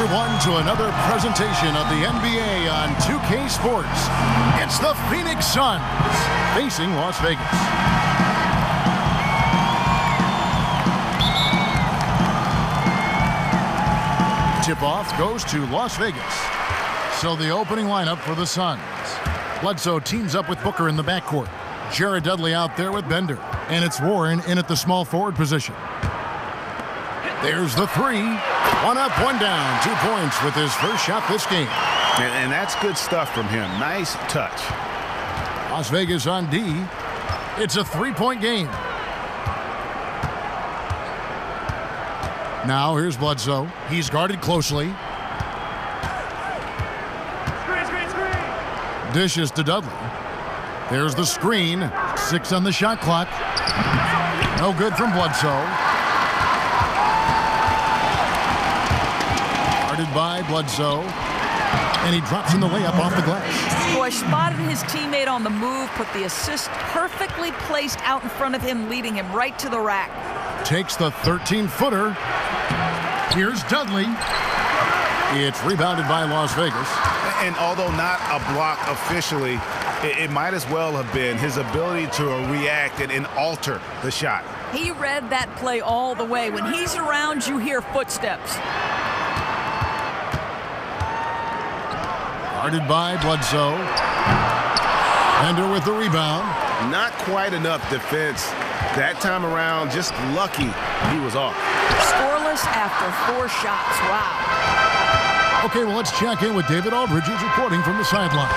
everyone to another presentation of the NBA on 2K Sports. It's the Phoenix Suns facing Las Vegas. Tip-off goes to Las Vegas. So the opening lineup for the Suns. Bledsoe teams up with Booker in the backcourt. Jared Dudley out there with Bender. And it's Warren in at the small forward position. There's the three. One up, one down. 2 points with his first shot this game. And that's good stuff from him. Nice touch. Las Vegas on D. It's a 3-point game. Now here's Bledsoe. He's guarded closely. Screen. Dishes to Dudley. There's the screen. 6 on the shot clock. No good from Bledsoe. Guarded by Bledsoe. And he drops in the layup off the glass. Boy, spotted his teammate on the move, put the assist perfectly placed out in front of him, leading him right to the rack. Takes the 13-footer. Here's Dudley. It's rebounded by Las Vegas. And although not a block officially, it might as well have been his ability to react and alter the shot. He read that play all the way. When he's around, you hear footsteps. Guarded by Bledsoe. Bender with the rebound. Not quite enough defense that time around. Just lucky he was off. Scoreless after 4 shots. Wow. Okay, well, let's check in with David Aldridge, who's reporting from the sideline.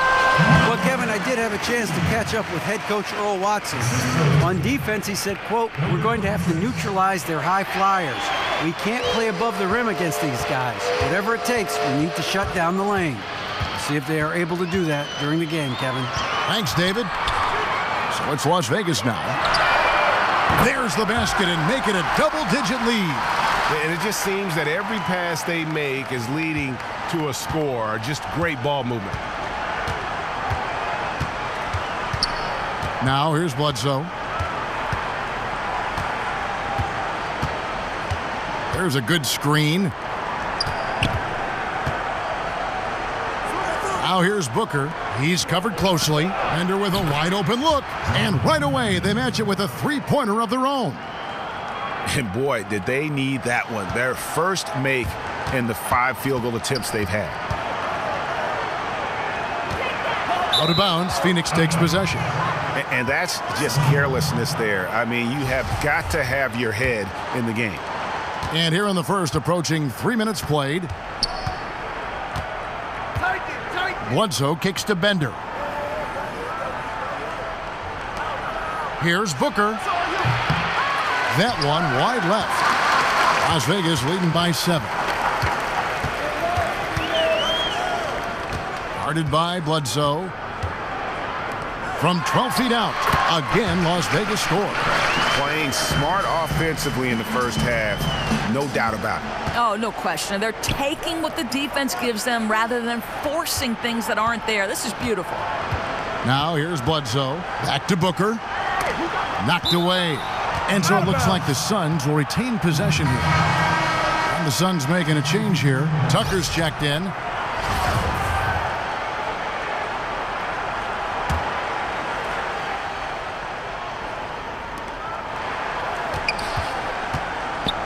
Well, Kevin, I did have a chance to catch up with head coach Earl Watson. On defense, he said, quote, "We're going to have to neutralize their high flyers. We can't play above the rim against these guys. Whatever it takes, we need to shut down the lane." See if they are able to do that during the game, Kevin. Thanks, David. So it's Las Vegas now. There's the basket and make it a double-digit lead. And it just seems that every pass they make is leading to a score. Just great ball movement. Now here's Bledsoe. There's a good screen. Now here's Booker. He's covered closely. Bender with a wide open look. And right away, they match it with a 3-pointer of their own. And boy, did they need that one. Their first make in the 5 field goal attempts they've had. Out of bounds, Phoenix takes possession. And that's just carelessness there. I mean, you have got to have your head in the game. And here in the first, approaching 3 minutes played. Bledsoe kicks to Bender. Here's Booker. That one wide left. Las Vegas leading by 7. Guarded by Bledsoe. From 12 feet out. Again, Las Vegas scores. Playing smart offensively in the first half. No doubt about it. Oh, no question. They're taking what the defense gives them rather than forcing things that aren't there. This is beautiful. Now here's Bledsoe. Back to Booker. Knocked away. And so it looks like the Suns will retain possession here. And the Suns making a change here. Tucker's checked in.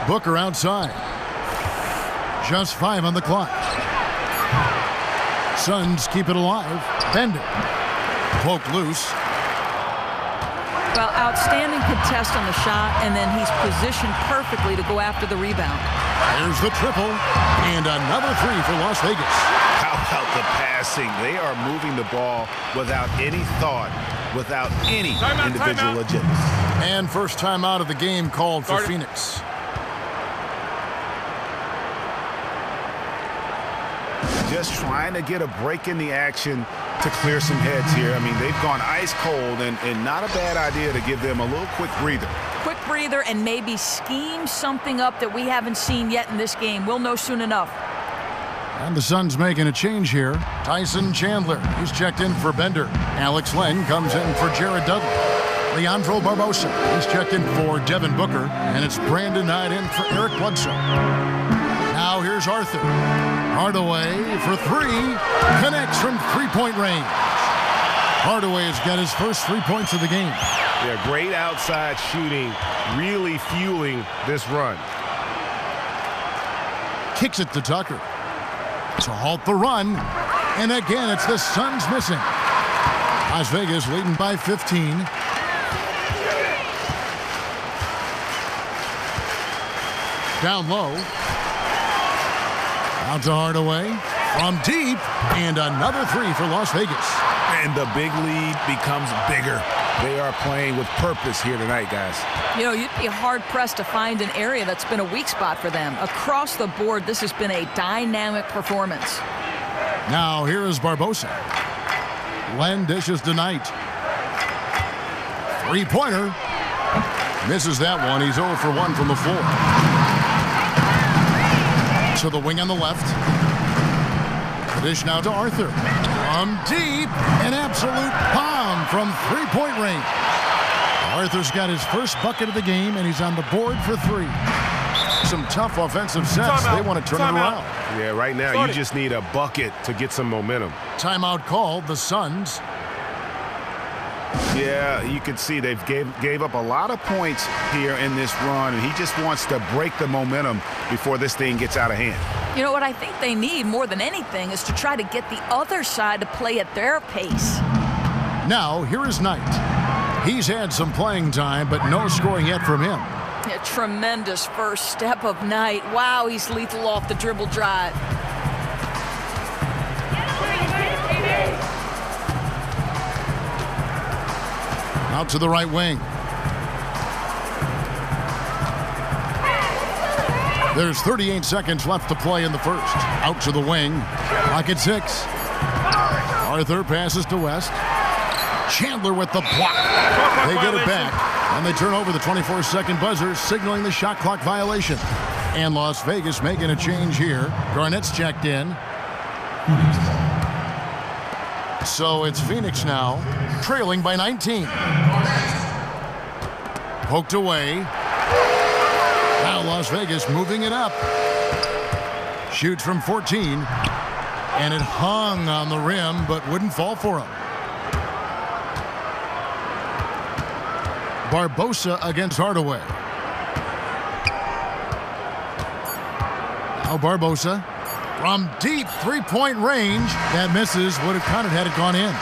Booker outside. Just 5 on the clock. Suns keep it alive. Bender. Poke loose. Well, outstanding contest on the shot, and then he's positioned perfectly to go after the rebound. There's the triple. And another 3 for Las Vegas. How about the passing? They are moving the ball without any thought, without any individual agenda. And first time out of the game called for Phoenix. Just trying to get a break in the action to clear some heads here. I mean, they've gone ice cold, and not a bad idea to give them a little quick breather. Quick breather and maybe scheme something up that we haven't seen yet in this game. We'll know soon enough. And the Suns making a change here. Tyson Chandler, he's checked in for Bender. Alex Len comes in for Jared Dudley. Leandro Barbosa, he's checked in for Devin Booker. And it's Brandon Knight in for Eric Bledsoe. Now here's Arthur. Hardaway for three. Connects from three-point range. Hardaway has got his first 3 points of the game. Yeah, great outside shooting, really fueling this run. Kicks it to Tucker to halt the run. And again, it's the Suns missing. Las Vegas leading by 15. Down low. Out to Hardaway. From deep. And another three for Las Vegas. And the big lead becomes bigger. They are playing with purpose here tonight, guys. You know, you'd be hard-pressed to find an area that's been a weak spot for them. Across the board, this has been a dynamic performance. Now here is Barbosa. Len dishes to Knight. Three-pointer. Misses that one. He's 0 for 1 from the floor. To the wing on the left. The dish now to Arthur. From deep. An absolute bomb from three-point range. Arthur's got his first bucket of the game, and he's on the board for three. Some tough offensive sets. They want to turn it around. Yeah, right now you just need a bucket to get some momentum. Timeout called. The Suns. Yeah, you can see they've gave up a lot of points here in this run, and he just wants to break the momentum before this thing gets out of hand. You know what I think they need more than anything is to try to get the other side to play at their pace. Now, here is Knight. He's had some playing time, but no scoring yet from him. A tremendous first step of Knight. Wow, he's lethal off the dribble drive. Out to the right wing. There's 38 seconds left to play in the first. Out to the wing. Clock at 6. Arthur passes to West. Chandler with the block. They get it back, and they turn over the 24-second buzzer, signaling the shot clock violation. And Las Vegas making a change here. Garnett's checked in. So it's Phoenix now, trailing by 19. Poked away. Now Las Vegas moving it up. Shoots from 14. And it hung on the rim, but wouldn't fall for him. Barbosa against Hardaway. Now Barbosa. From deep three-point range. That misses. Would have counted had it gone in.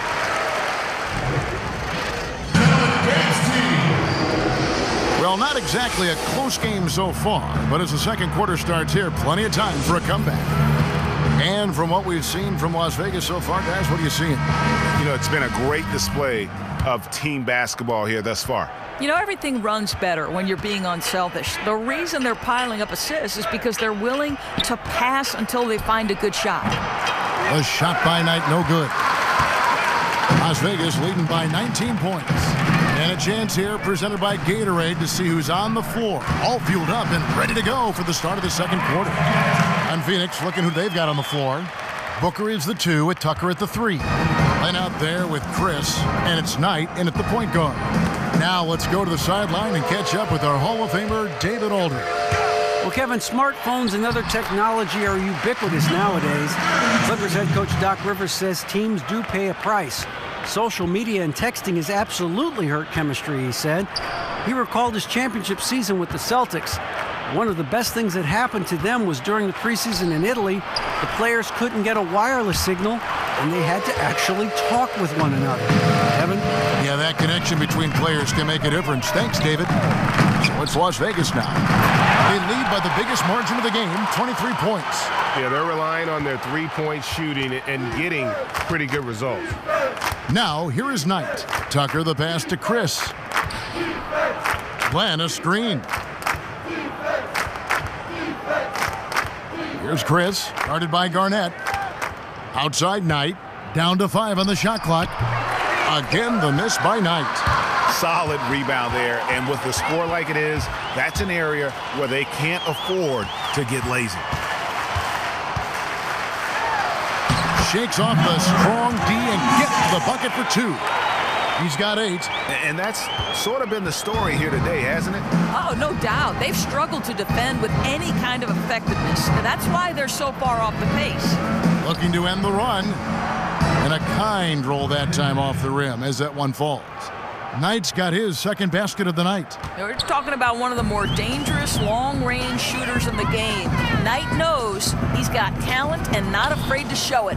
Well, not exactly a close game so far, but as the second quarter starts here, plenty of time for a comeback. And from what we've seen from Las Vegas so far, guys, what are you seeing? You know, it's been a great display of team basketball here thus far. You know, everything runs better when you're being unselfish. The reason they're piling up assists is because they're willing to pass until they find a good shot. A shot by Knight, no good. Las Vegas leading by 19 points. And a chance here presented by Gatorade to see who's on the floor. All fueled up and ready to go for the start of the second quarter. And Phoenix looking who they've got on the floor. Booker is the 2 with Tucker at the 3. Line out there with Chris, and it's Knight in at the point guard. Now let's go to the sideline and catch up with our Hall of Famer, David Aldridge. Well, Kevin, smartphones and other technology are ubiquitous nowadays. Clippers head coach Doc Rivers says teams do pay a price. Social media and texting has absolutely hurt chemistry, he said. He recalled his championship season with the Celtics. One of the best things that happened to them was during the preseason in Italy, the players couldn't get a wireless signal, and they had to actually talk with one another. Evan? Yeah, that connection between players can make a difference. Thanks, David. So it's Las Vegas now. They lead by the biggest margin of the game, 23 points. Yeah, they're relying on their three-point shooting and getting pretty good results. Now, here is Knight. Tucker the pass to Chris. Glenn a screen. Here's Chris, guarded by Garnett. Outside Knight, down to 5 on the shot clock. Again, the miss by Knight. Solid rebound there, and with the score like it is, that's an area where they can't afford to get lazy. Shakes off the strong D and gets the bucket for 2. He's got 8. And that's sort of been the story here today, hasn't it? Oh, no doubt. They've struggled to defend with any kind of effectiveness. And that's why they're so far off the pace. Looking to end the run. And a kind roll that time off the rim as that one falls. Knight's got his second basket of the night. We're talking about one of the more dangerous long-range shooters in the game. Knight knows he's got talent and not afraid to show it.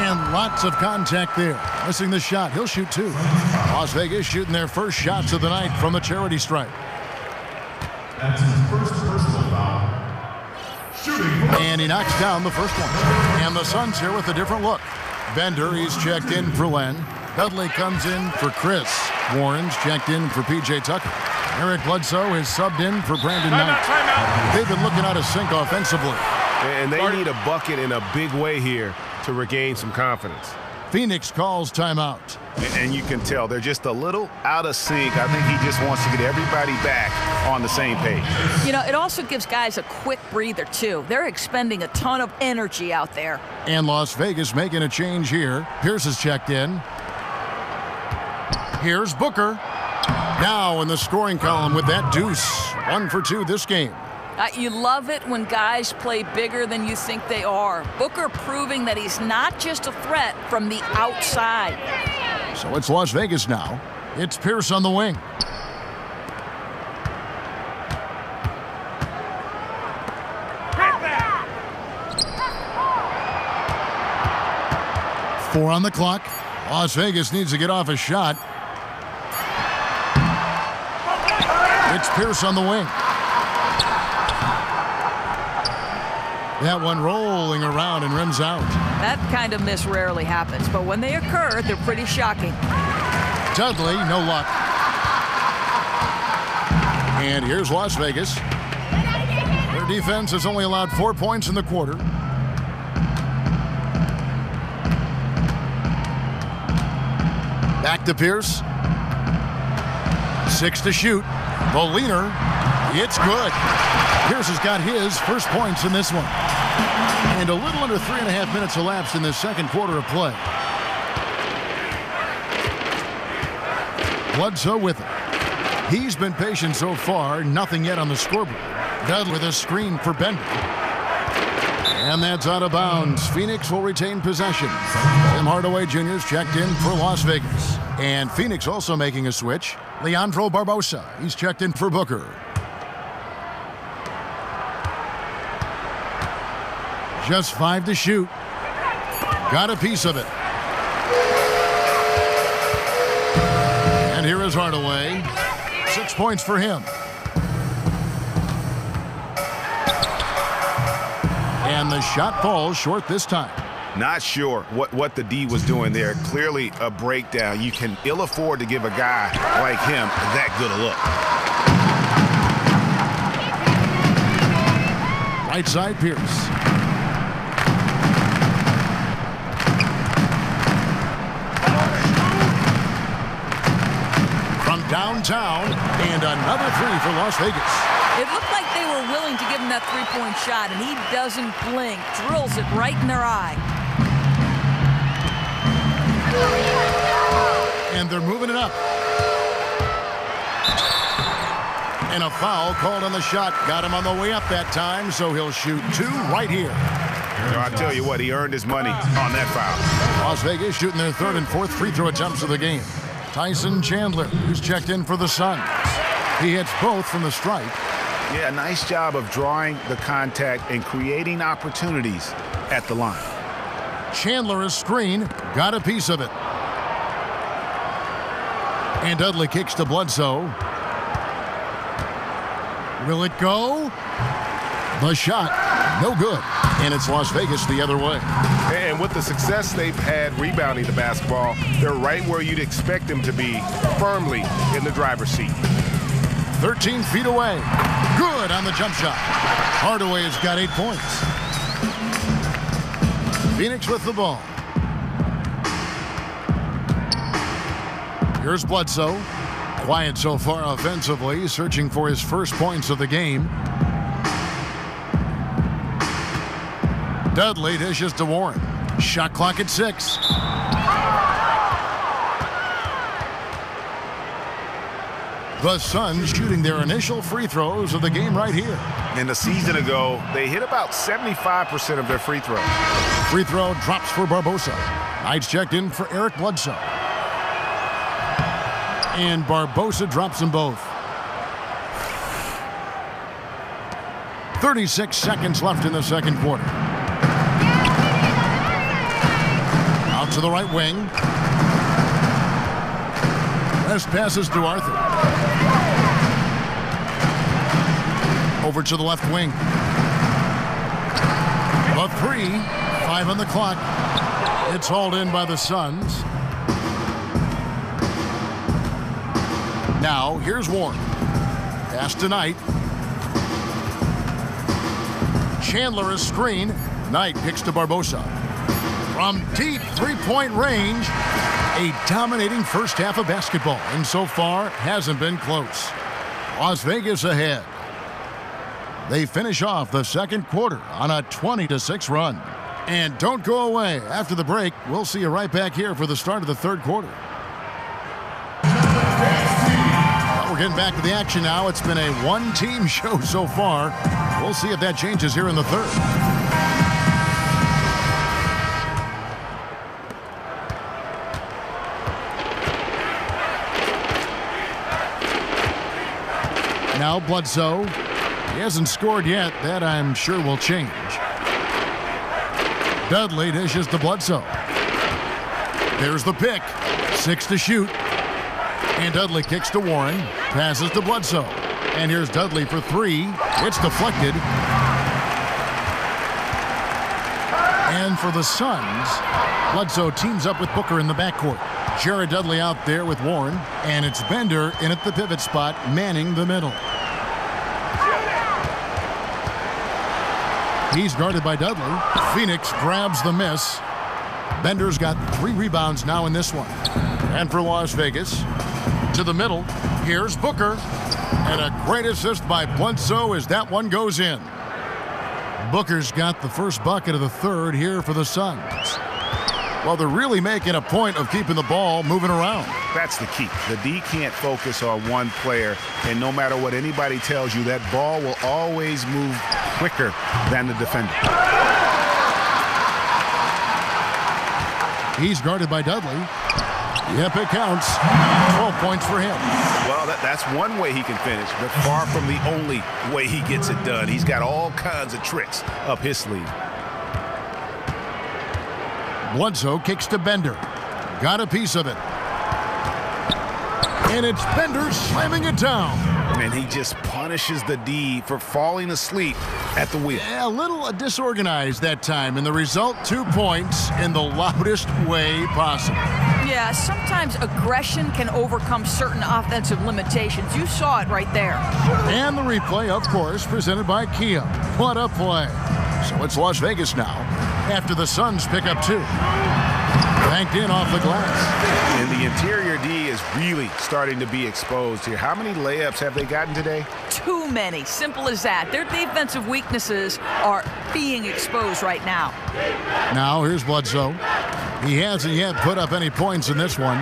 And lots of contact there. Missing the shot. He'll shoot 2. Las Vegas shooting their first shots of the night from the charity stripe. That's his first personal foul. And he knocks down the first one. And the Suns here with a different look. Bender, he's checked in for Len. Dudley comes in for Chris. Warren's checked in for P.J. Tucker. Eric Bledsoe is subbed in for Brandon Knight. They've been looking out of sync offensively. And they need a bucket in a big way here to regain some confidence. Phoenix calls timeout. And you can tell they're just a little out of sync. I think he just wants to get everybody back on the same page. You know, it also gives guys a quick breather, too. They're expending a ton of energy out there. And Las Vegas making a change here. Pierce is checked in. Here's Booker. Now in the scoring column with that deuce. 1 for 2 this game. You love it when guys play bigger than you think they are. Booker proving that he's not just a threat from the outside. So it's Las Vegas now. It's Pierce on the wing. Four on the clock. Las Vegas needs to get off a shot. It's Pierce on the wing. That one rolling around and rims out. That kind of miss rarely happens, but when they occur, they're pretty shocking. Dudley, no luck. And here's Las Vegas. Their defense has only allowed 4 points in the quarter. Back to Pierce. 6 to shoot. The leaner. It's good. Pierce has got his first points in this one. And a little under 3.5 minutes elapsed in the second quarter of play. Bledsoe with it. He's been patient so far. Nothing yet on the scoreboard. Dudley with a screen for Bender. And that's out of bounds. Phoenix will retain possession. Tim Hardaway Jr. is checked in for Las Vegas. And Phoenix also making a switch. Leandro Barbosa. He's checked in for Booker. Just 5 to shoot. Got a piece of it. And here is Hardaway. 6 points for him. And the shot falls short this time. Not sure what the D was doing there. Clearly a breakdown. You can ill afford to give a guy like him that good a look. Right side, Pierce. From downtown, and another 3 for Las Vegas. It looked like they were willing to give him that three-point shot, and he doesn't blink. Drills it right in their eye. And they're moving it up. And a foul called on the shot. Got him on the way up that time, so he'll shoot 2 right here. I'll tell you what, he earned his money on that foul. Las Vegas shooting their 3rd and 4th free throw attempts of the game. Tyson Chandler, who's checked in for the Suns. He hits both from the stripe. Yeah, nice job of drawing the contact and creating opportunities at the line. Chandler is screen, got a piece of it. And Dudley kicks to Bledsoe. Will it go? The shot, no good. And it's Las Vegas the other way. And with the success they've had rebounding the basketball, they're right where you'd expect them to be, firmly in the driver's seat. 13 feet away. Good on the jump shot. Hardaway has got 8 points. Phoenix with the ball. Here's Bledsoe. Quiet so far offensively, searching for his first points of the game. Dudley dishes to Warren. Shot clock at 6. The Suns shooting their initial free throws of the game right here. And a season ago, they hit about 75% of their free throws. Free throw drops for Barbosa. Knight's checked in for Eric Bledsoe. And Barbosa drops them both. 36 seconds left in the second quarter. Out to the right wing. Last passes to Arthur. Over to the left wing. The three, 5 on the clock. It's hauled in by the Suns. Now, here's Warren. Pass to Knight. Chandler is screen. Knight kicks to Barbosa. From deep three-point range, a dominating first half of basketball, and so far hasn't been close. Las Vegas ahead. They finish off the second quarter on a 20-6 run. And don't go away. After the break, we'll see you right back here for the start of the third quarter. Well, we're getting back to the action now. It's been a one-team show so far. We'll see if that changes here in the third. Now Bledsoe. He hasn't scored yet. That, I'm sure, will change. Dudley dishes to Bledsoe. There's the pick. 6 to shoot. And Dudley kicks to Warren. Passes to Bledsoe. And here's Dudley for 3. It's deflected. And for the Suns, Bledsoe teams up with Booker in the backcourt. Jared Dudley out there with Warren. And it's Bender in at the pivot spot, manning the middle. He's guarded by Dudley. Phoenix grabs the miss. Bender's got 3 rebounds now in this one. And for Las Vegas, to the middle, here's Booker. And a great assist by Bledsoe as that one goes in. Booker's got the first bucket of the third here for the Suns. Well, they're really making a point of keeping the ball moving around. That's the key. The D can't focus on one player, and no matter what anybody tells you, that ball will always move quicker than the defender. He's guarded by Dudley. Yep, it counts. 12 points for him. Well, that's one way he can finish, but far from the only way he gets it done. He's got all kinds of tricks up his sleeve. Bledsoe kicks to Bender. Got a piece of it. And it's Bender slamming it down. And he just punishes the D for falling asleep at the wheel. Yeah, a little disorganized that time, and the result, 2 points in the loudest way possible. Yeah, sometimes aggression can overcome certain offensive limitations. You saw it right there. And the replay, of course, presented by Kia. What a play. So it's Las Vegas now, after the Suns pick up 2. Banked in off the glass. And the interior D is really starting to be exposed here. How many layups have they gotten today? Too many. Simple as that. Their defensive weaknesses are being exposed right now. Now here's Bledsoe. He hasn't yet put up any points in this one.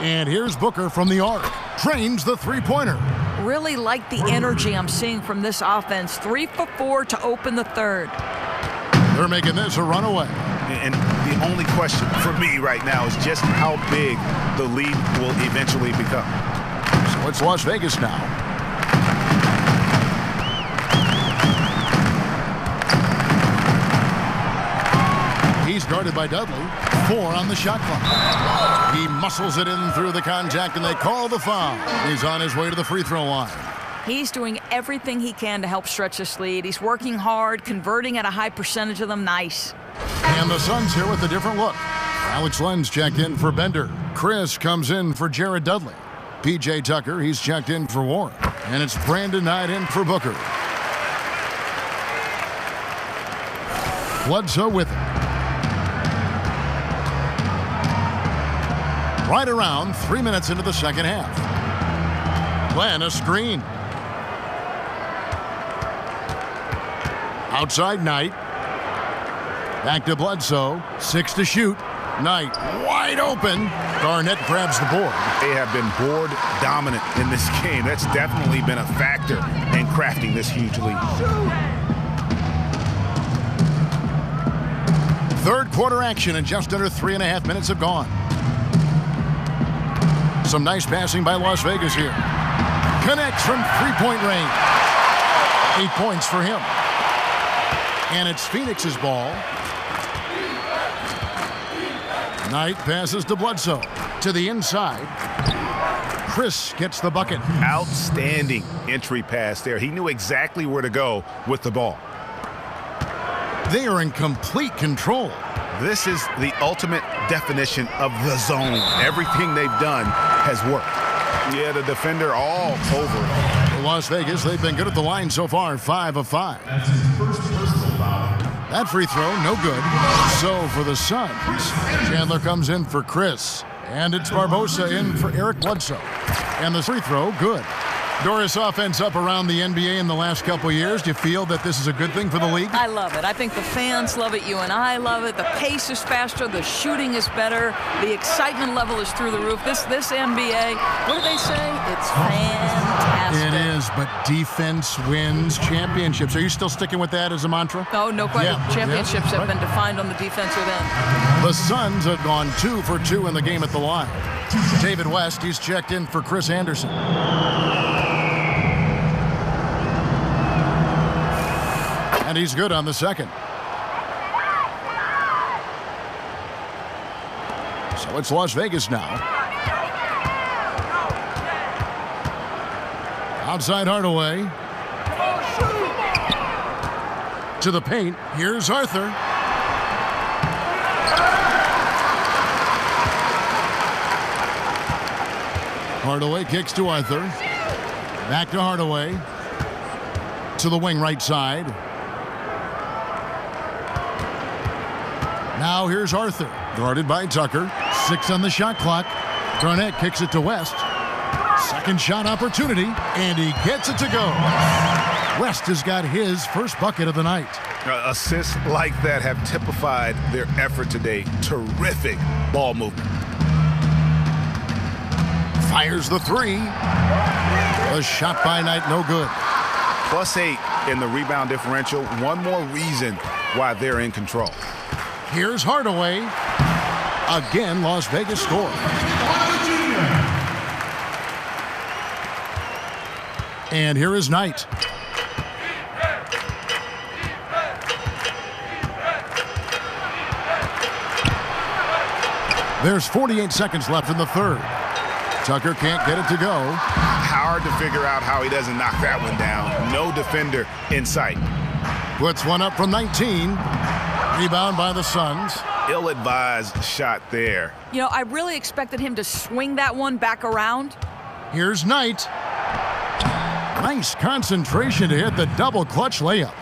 And here's Booker from the arc. Trains the three-pointer. Really like the energy I'm seeing from this offense. 3 for 4 to open the third. They're making this a runaway. And the only question for me right now is just how big the lead will eventually become. So it's Las Vegas now. He's guarded by Dudley. 4 on the shot clock. He muscles it in through the contact, and they call the foul. He's on his way to the free throw line. He's doing everything he can to help stretch this lead. He's working hard, converting at a high percentage of them. Nice. And the Suns here with a different look. Alex Len's checked in for Bender. Chris comes in for Jared Dudley. P.J. Tucker, he's checked in for Warren. And it's Brandon Knight in for Booker. Bledsoe with it. Right around 3 minutes into the second half. Glenn, a screen. Outside Knight. Back to Bledsoe. 6 to shoot. Knight wide open. Garnett grabs the board. They have been board dominant in this game. That's definitely been a factor in crafting this huge lead. Third quarter action, and just under 3.5 minutes have gone. Some nice passing by Las Vegas here. Connects from three-point range. 8 points for him. And it's Phoenix's ball. Knight passes to Bledsoe. To the inside. Chris gets the bucket. Outstanding entry pass there. He knew exactly where to go with the ball. They are in complete control. This is the ultimate definition of the zone. Everything they've done has worked. Yeah, the defender all over. Las Vegas, they've been good at the line so far, 5 of 5. That's his first personal foul. That free throw, no good. So for the Suns, Chandler comes in for Chris. And it's Barbosa in for Eric Bledsoe. And the free throw, good. Doris, offense up around the NBA in the last couple years. Do you feel that this is a good thing for the league? I love it. I think the fans love it. You and I love it. The pace is faster. The shooting is better. The excitement level is through the roof. This NBA, what do they say? It's fantastic. It is, but defense wins championships. Are you still sticking with that as a mantra? Oh, no question. Yeah, Championships yeah, have right. been defined on the defensive end. The Suns have gone 2 for 2 in the game at the line. David West, he's checked in for Chris Anderson. And he's good on the second. So it's Las Vegas now. Outside Hardaway. To the paint. Here's Arthur. Hardaway kicks to Arthur. Back to Hardaway. To the wing right side. Now here's Arthur, guarded by Tucker. 6 on the shot clock. Garnett kicks it to West. Second shot opportunity, and he gets it to go. West has got his first bucket of the night. Assists like that have typified their effort today. Terrific ball movement. Fires the three. A shot by Knight, no good. +8 in the rebound differential. One more reason why they're in control. Here's Hardaway. Again, Las Vegas score. And here is Knight. There's 48 seconds left in the third. Tucker can't get it to go. Hard to figure out how he doesn't knock that one down. No defender in sight. Puts one up from 19. Rebound by the Suns. Ill-advised shot there. You know, I really expected him to swing that one back around. Here's Knight. Nice concentration to hit the double clutch layup.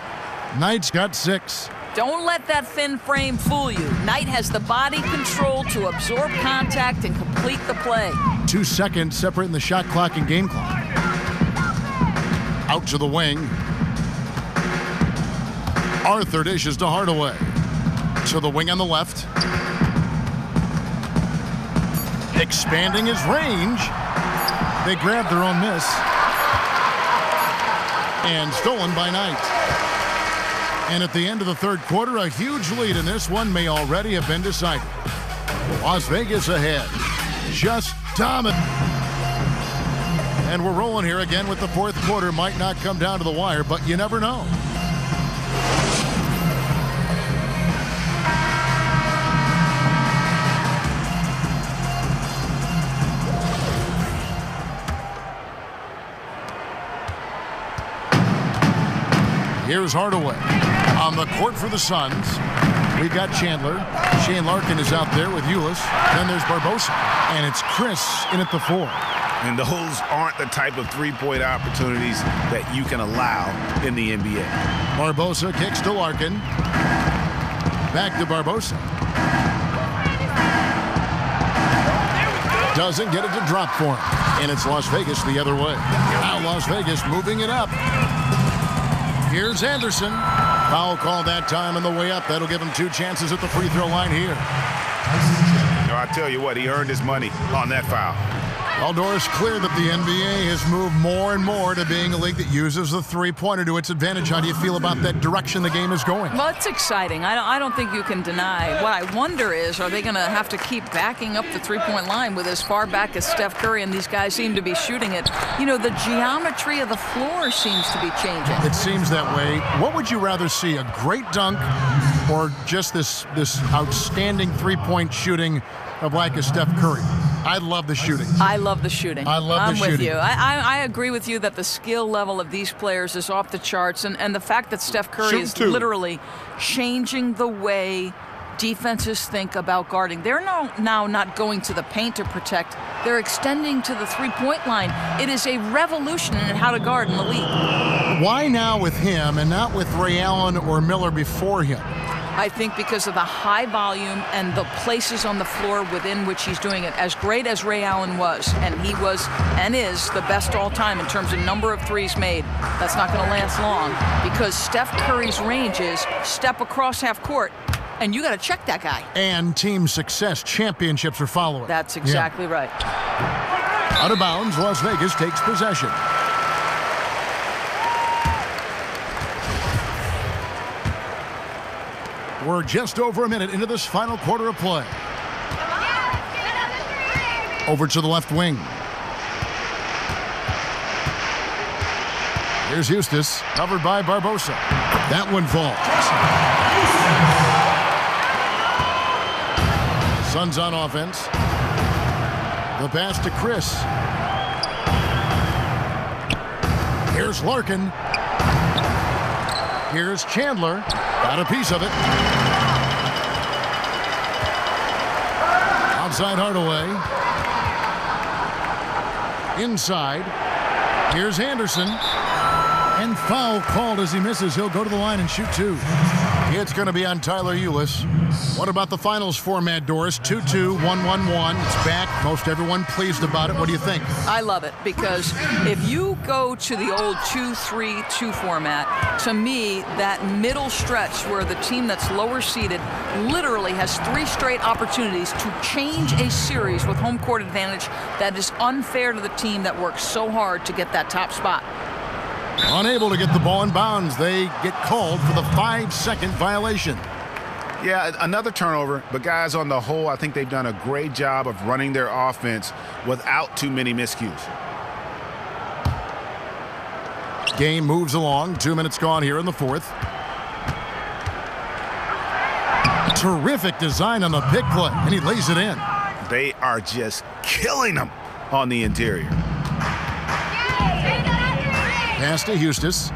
Knight's got 6. Don't let that thin frame fool you. Knight has the body control to absorb contact and complete the play. 2 seconds separating the shot clock and game clock. Out to the wing. Arthur dishes to Hardaway. To the wing on the left. Expanding his range. They grabbed their own miss. And stolen by Knight. And at the end of the third quarter, a huge lead in this one may already have been decided. Las Vegas ahead. Just dominant. And we're rolling here again with the fourth quarter. Might not come down to the wire, but you never know. Here's Hardaway on the court for the Suns. We've got Chandler. Shane Larkin is out there with Ulis. Then there's Barbosa. And it's Chris in at the 4. And those aren't the type of three-point opportunities that you can allow in the NBA. Barbosa kicks to Larkin. Back to Barbosa. Doesn't get it to drop for him. And it's Las Vegas the other way. Now Las Vegas moving it up. Here's Anderson. Foul call that time on the way up. That'll give him 2 chances at the free throw line here. I tell you what, he earned his money on that foul. Well, Doris, clear that the NBA has moved more and more to being a league that uses the three-pointer to its advantage. How do you feel about that direction the game is going? Well, it's exciting. I don't think you can deny. What I wonder is, are they going to have to keep backing up the three-point line with as far back as Steph Curry and these guys seem to be shooting it? You know, the geometry of the floor seems to be changing. It seems that way. What would you rather see, a great dunk or just this outstanding three-point shooting of like a Steph Curry? I love the shooting. I love the shooting. I love the shooting. I'm with you. I agree with you that the skill level of these players is off the charts, and the fact that Steph Curry is literally changing the way defenses think about guarding. They're now not going to the paint to protect. They're extending to the three-point line. It is a revolution in how to guard in the league. Why now with him and not with Ray Allen or Miller before him? I think because of the high volume and the places on the floor within which he's doing it. As great as Ray Allen was, and he was and is the best all time in terms of number of threes made, that's not going to last long because Steph Curry's range is step across half court, and you got to check that guy. And team success championships are following. That's exactly right. Out of bounds, Las Vegas takes possession. We're just over a minute into this final quarter of play. Over to the left wing. Here's Eustace, covered by Barbosa. That one falls. Suns on offense. The pass to Chris. Here's Larkin. Here's Chandler. Got a piece of it. Outside Hardaway. Inside. Here's Anderson. And foul called as he misses. He'll go to the line and shoot two. It's going to be on Tyler Ulis. What about the finals format, Doris? 2-2, 1-1-1. It's back. Most everyone pleased about it. What do you think? I love it because if you go to the old 2-3-2 format, to me, that middle stretch where the team that's lower seeded literally has 3 straight opportunities to change a series with home court advantage, that is unfair to the team that works so hard to get that top spot. Unable to get the ball in bounds. They get called for the 5-second violation. Yeah, another turnover, but guys, on the whole, I think they've done a great job of running their offense without too many miscues. Game moves along. 2 minutes gone here in the fourth. Terrific design on the pick play, and he lays it in. They are just killing them on the interior. Pass to Eustace.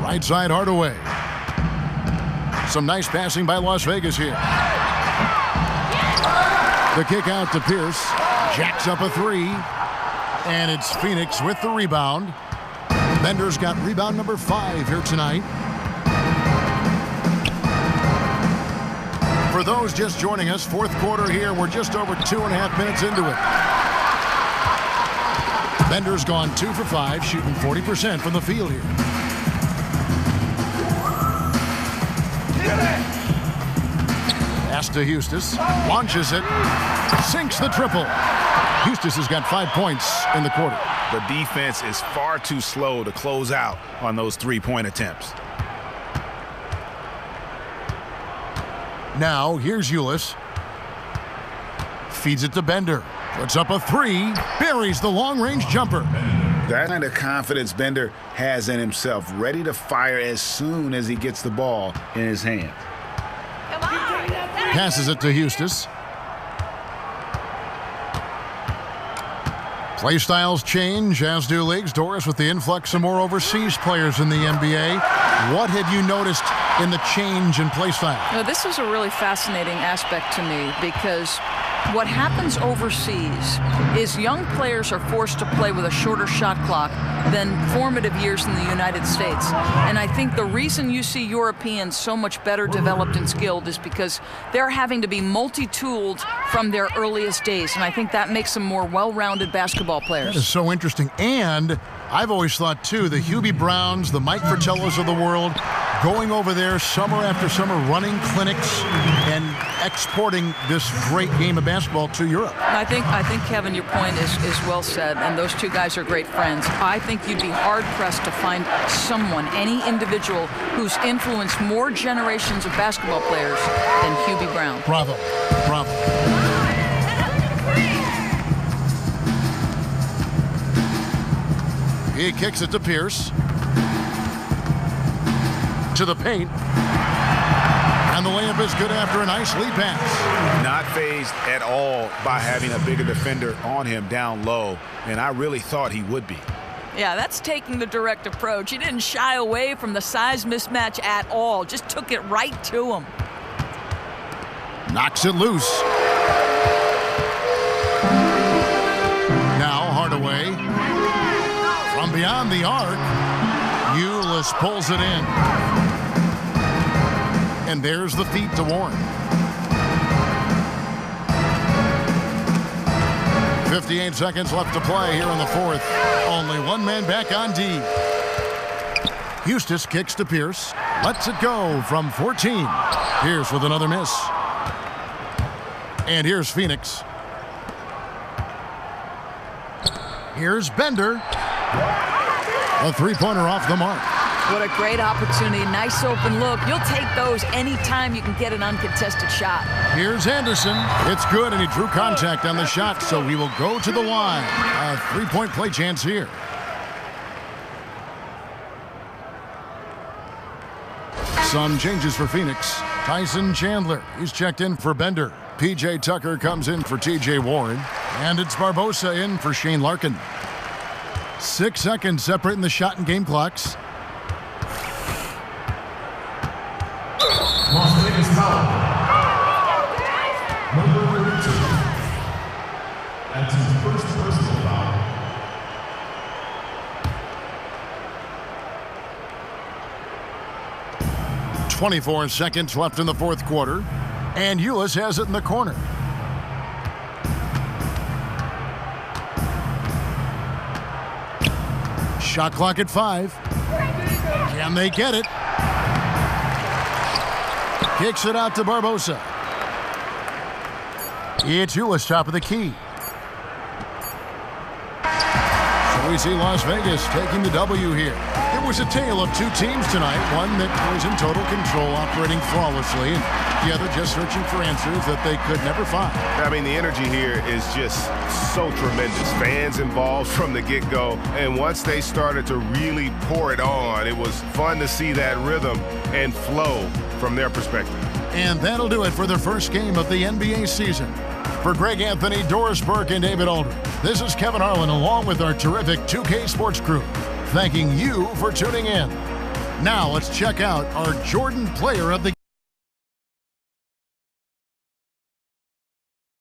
Right side Hardaway. Some nice passing by Las Vegas here. The kick out to Pierce. Jacks up a 3. And it's Phoenix with the rebound. Bender's got rebound number 5 here tonight. For those just joining us, fourth quarter here. We're just over 2.5 minutes into it. Bender's gone 2 for 5, shooting 40% from the field here. Pass to Eustace, launches it, sinks the triple. Eustace has got 5 points in the quarter. The defense is far too slow to close out on those three-point attempts. Now, here's Ulis. Feeds it to Bender. Puts up a 3, buries the long-range jumper. That kind of confidence Bender has in himself, ready to fire as soon as he gets the ball in his hand. Passes it to Eustace. Play styles change, as do leagues. Doris, with the influx of more overseas players in the NBA, what have you noticed in the change in play style? Now, this is a really fascinating aspect to me because what happens overseas is young players are forced to play with a shorter shot clock than formative years in the United States. And I think the reason you see Europeans so much better developed and skilled is because they're having to be multi-tooled from their earliest days. And I think that makes them more well-rounded basketball players. That is so interesting. And I've always thought, too, the Hubie Browns, the Mike Fratellos of the world, going over there summer after summer, running clinics and exporting this great game of basketball to Europe. I think Kevin, your point is well said, and those two guys are great friends. I think you'd be hard-pressed to find someone, any individual, who's influenced more generations of basketball players than Hubie Brown. Bravo. Bravo. He kicks it to Pierce. To the paint. And the layup is good after a nice lead pass. Not fazed at all by having a bigger defender on him down low, and I really thought he would be. Yeah, that's taking the direct approach. He didn't shy away from the size mismatch at all. Just took it right to him. Knocks it loose. Now Hardaway. From beyond the arc, Ulis pulls it in. And there's the feed to Warren. 58 seconds left to play here in the fourth. Only one man back on D. Eustace kicks to Pierce. Lets it go from 14. Pierce with another miss. And here's Phoenix. Here's Bender. A three-pointer off the mark. What a great opportunity. Nice open look. You'll take those anytime you can get an uncontested shot. Here's Anderson. It's good, and he drew contact on the shot, so he will go to the line. A three-point play chance here. Some changes for Phoenix. Tyson Chandler, he's checked in for Bender. P.J. Tucker comes in for T.J. Warren. And it's Barbosa in for Shane Larkin. 6 seconds separating the shot and game clocks. Las Vegas foul. Number 2. That's his first personal foul. – 24 seconds left in the fourth quarter. And Ulis has it in the corner. Shot clock at 5. Can they get it? Kicks it out to Barbosa. It's Ulis top of the key. So we see Las Vegas taking the W here. It was a tale of two teams tonight. One that was in total control, operating flawlessly, and the other just searching for answers that they could never find. I mean, the energy here is just so tremendous. Fans involved from the get-go, and once they started to really pour it on, it was fun to see that rhythm and flow from their perspective. And that'll do it for the first game of the NBA season. For Greg Anthony, Doris Burke, and David Aldridge, this is Kevin Harlan along with our terrific 2K Sports crew, thanking you for tuning in. Now let's check out our Jordan Player of the